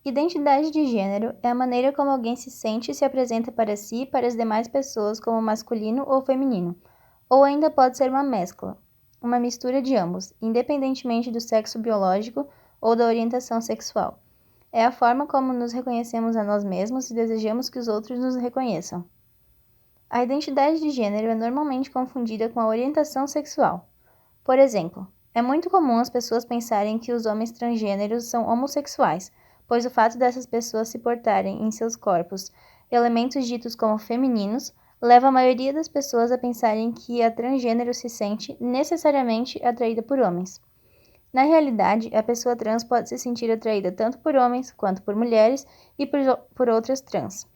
Identidade de gênero é a maneira como alguém se sente e se apresenta para si e para as demais pessoas como masculino ou feminino, ou ainda pode ser uma mescla, uma mistura de ambos, independentemente do sexo biológico ou da orientação sexual. É a forma como nos reconhecemos a nós mesmos e desejamos que os outros nos reconheçam. A identidade de gênero é normalmente confundida com a orientação sexual. Por exemplo, é muito comum as pessoas pensarem que os homens transgêneros são homossexuais, pois o fato dessas pessoas se portarem em seus corpos elementos ditos como femininos leva a maioria das pessoas a pensarem que a transgênero se sente necessariamente atraída por homens. Na realidade, a pessoa trans pode se sentir atraída tanto por homens quanto por mulheres e por outras trans.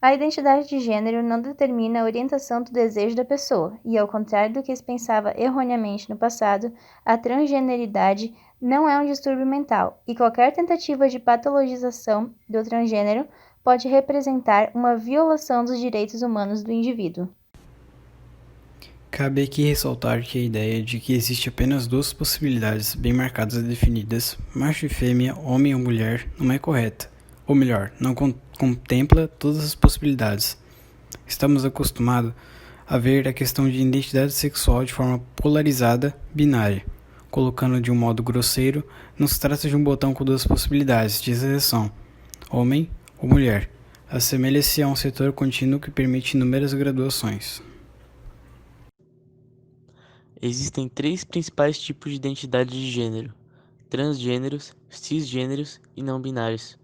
A identidade de gênero não determina a orientação do desejo da pessoa, e ao contrário do que se pensava erroneamente no passado, a transgeneridade não é um distúrbio mental, e qualquer tentativa de patologização do transgênero pode representar uma violação dos direitos humanos do indivíduo. Cabe aqui ressaltar que a ideia de que existe apenas duas possibilidades bem marcadas e definidas, macho e fêmea, homem ou mulher, não é correta. Ou melhor, não contempla todas as possibilidades. Estamos acostumados a ver a questão de identidade sexual de forma polarizada, binária. Colocando de um modo grosseiro, não se trata de um botão com duas possibilidades de seleção, homem ou mulher. Assemelha-se a um setor contínuo que permite inúmeras graduações. Existem três principais tipos de identidade de gênero: transgêneros, cisgêneros e não binários.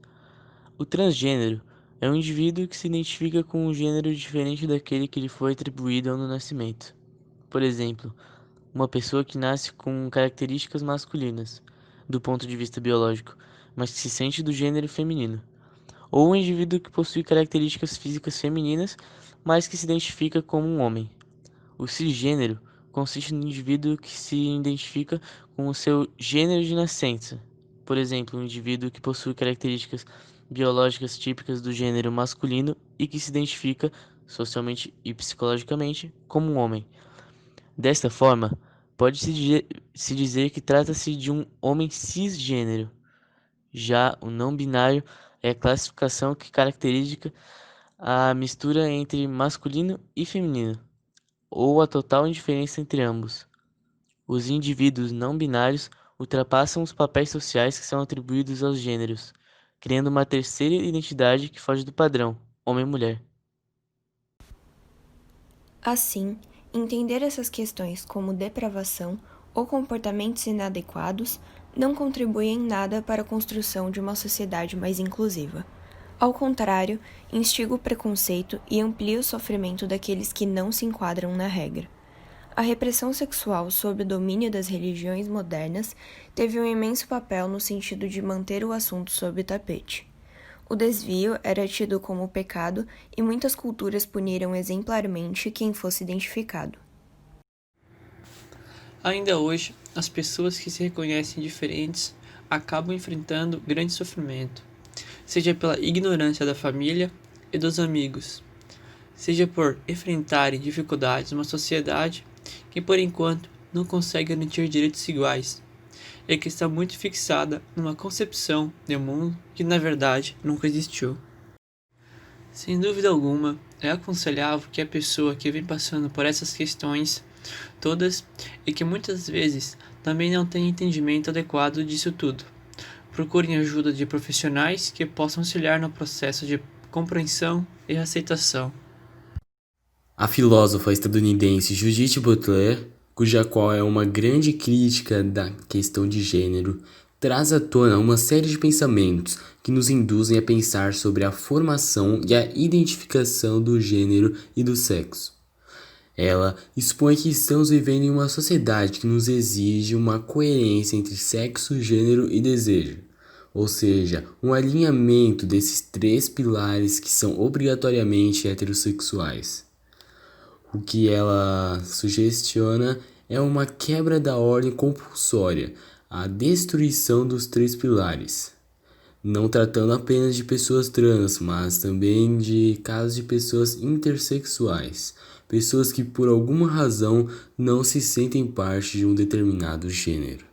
O transgênero é um indivíduo que se identifica com um gênero diferente daquele que lhe foi atribuído no nascimento. Por exemplo, uma pessoa que nasce com características masculinas, do ponto de vista biológico, mas que se sente do gênero feminino. Ou um indivíduo que possui características físicas femininas, mas que se identifica como um homem. O cisgênero consiste no indivíduo que se identifica com o seu gênero de nascença. Por exemplo, um indivíduo que possui características biológicas típicas do gênero masculino e que se identifica, socialmente e psicologicamente, como um homem. Desta forma, pode-se dizer que trata-se de um homem cisgênero. Já o não binário é a classificação que caracteriza a mistura entre masculino e feminino, ou a total indiferença entre ambos. Os indivíduos não binários ultrapassam os papéis sociais que são atribuídos aos gêneros, criando uma terceira identidade que foge do padrão, homem e mulher. Assim, entender essas questões como depravação ou comportamentos inadequados não contribui em nada para a construção de uma sociedade mais inclusiva. Ao contrário, instiga o preconceito e amplia o sofrimento daqueles que não se enquadram na regra. A repressão sexual sob o domínio das religiões modernas teve um imenso papel no sentido de manter o assunto sob o tapete. O desvio era tido como pecado e muitas culturas puniram exemplarmente quem fosse identificado. Ainda hoje, as pessoas que se reconhecem diferentes acabam enfrentando grande sofrimento, seja pela ignorância da família e dos amigos, seja por enfrentarem dificuldades numa sociedade que, por enquanto, não consegue garantir direitos iguais, e que está muito fixada numa concepção de mundo que, na verdade, nunca existiu. Sem dúvida alguma, é aconselhável que a pessoa que vem passando por essas questões todas e que muitas vezes também não tem entendimento adequado disso tudo, procurem ajuda de profissionais que possam auxiliar no processo de compreensão e aceitação. A filósofa estadunidense Judith Butler, cuja qual é uma grande crítica da questão de gênero, traz à tona uma série de pensamentos que nos induzem a pensar sobre a formação e a identificação do gênero e do sexo. Ela expõe que estamos vivendo em uma sociedade que nos exige uma coerência entre sexo, gênero e desejo, ou seja, um alinhamento desses três pilares que são obrigatoriamente heterossexuais. O que ela sugestiona é uma quebra da ordem compulsória, a destruição dos três pilares, não tratando apenas de pessoas trans, mas também de casos de pessoas intersexuais, pessoas que por alguma razão não se sentem parte de um determinado gênero.